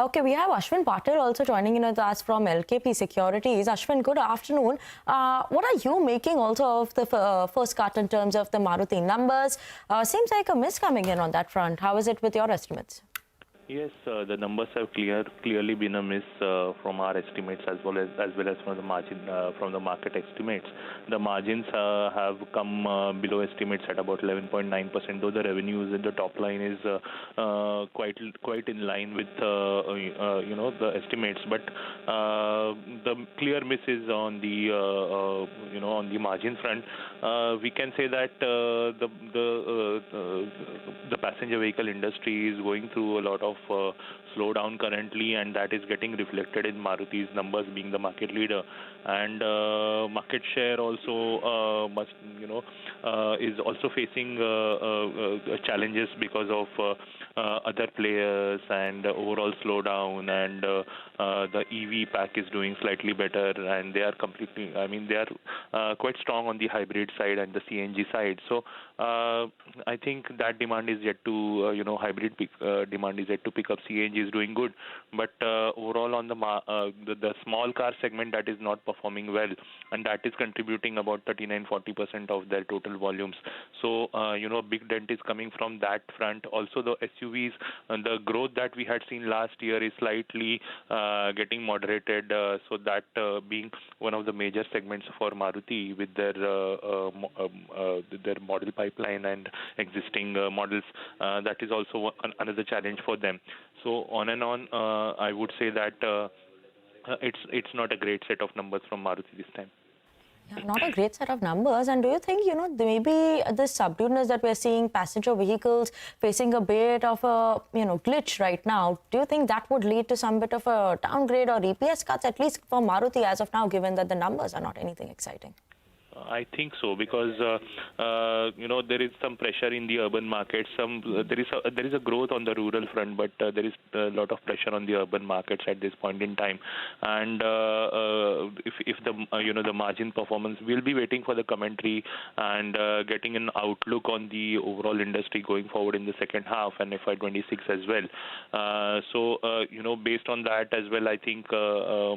Okay, we have Ashwin Patil also joining in with us from LKP Securities. Ashwin, good afternoon. What are you making also of the first cut in terms of the Maruti numbers? Seems like a miss coming in on that front. How is it with your estimates? Yes, the numbers have clearly been a miss from our estimates as well as from the market estimates. The margins have come below estimates at about 11.9%, though the revenues in the top line is quite in line with the estimates. But the clear miss is on the on the margin front. We can say that the passenger vehicle industry is going through a lot of slowdown currently, and that is getting reflected in Maruti's numbers being the market leader. And market share also is also facing challenges because of other players and overall slowdown, and the EV pack is doing slightly better, and they are quite strong on the hybrid side and the CNG side. So I think that demand is yet to demand is yet to pick up. CNG is doing good, but overall on the small car segment, that is not performing well, and that is contributing about 39-40% of their total volumes. So big dent is coming from that front. Also the SUVs, the growth that we had seen last year is slightly getting moderated, so that being one of the major segments for Maruti with their model pipeline and existing models, that is also another challenge for them. So on and on, I would say that it's not a great set of numbers from Maruti this time. Yeah, not a great set of numbers. And do you think, maybe this subduedness that we're seeing, passenger vehicles facing a bit of a, glitch right now, do you think that would lead to some bit of a downgrade or EPS cuts, at least for Maruti as of now, given that the numbers are not anything exciting? I think so, because there is some pressure in the urban markets. There is a growth on the rural front, but there is a lot of pressure on the urban markets at this point in time. And if the margin performance, we'll be waiting for the commentary and getting an outlook on the overall industry going forward in the second half and FY26 as well. So based on that as well, I think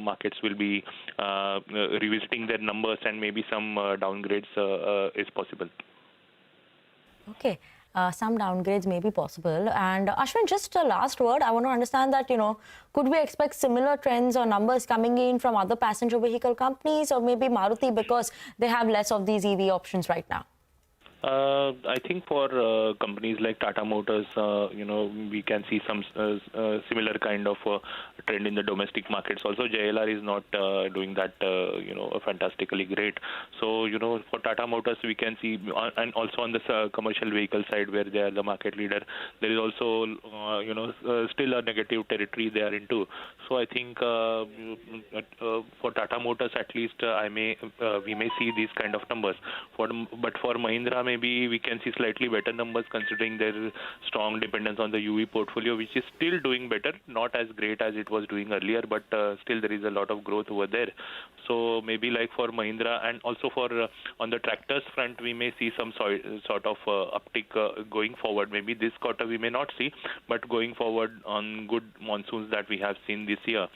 markets will be revisiting their numbers, and maybe some downgrades is possible. Okay, some downgrades may be possible. And Ashwin, just a last word. I want to understand that, could we expect similar trends or numbers coming in from other passenger vehicle companies, or maybe Maruti because they have less of these EV options right now? I think for companies like Tata Motors, we can see some similar kind of trend in the domestic markets. Also, JLR is not doing that, fantastically great. So, for Tata Motors, we can see, and also on the commercial vehicle side, where they are the market leader, there is also, still a negative territory they are into. So, I think for Tata Motors, at least, we may see these kind of numbers. But for Mahindra, maybe we can see slightly better numbers, considering their strong dependence on the UV portfolio, which is still doing better, not as great as it was doing earlier, but still there is a lot of growth over there. So maybe like for Mahindra, and also for on the tractors front, we may see some sort of uptick going forward. Maybe this quarter we may not see, but going forward on good monsoons that we have seen this year.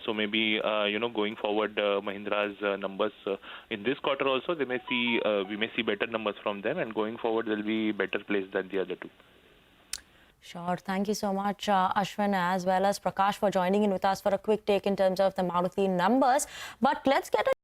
So maybe going forward, Mahindra's numbers in this quarter also, we may see better numbers from them, and going forward they'll be better placed than the other two. Sure. Thank you so much, Ashwin, as well as Prakash, for joining in with us for a quick take in terms of the Maruti numbers. But let's get a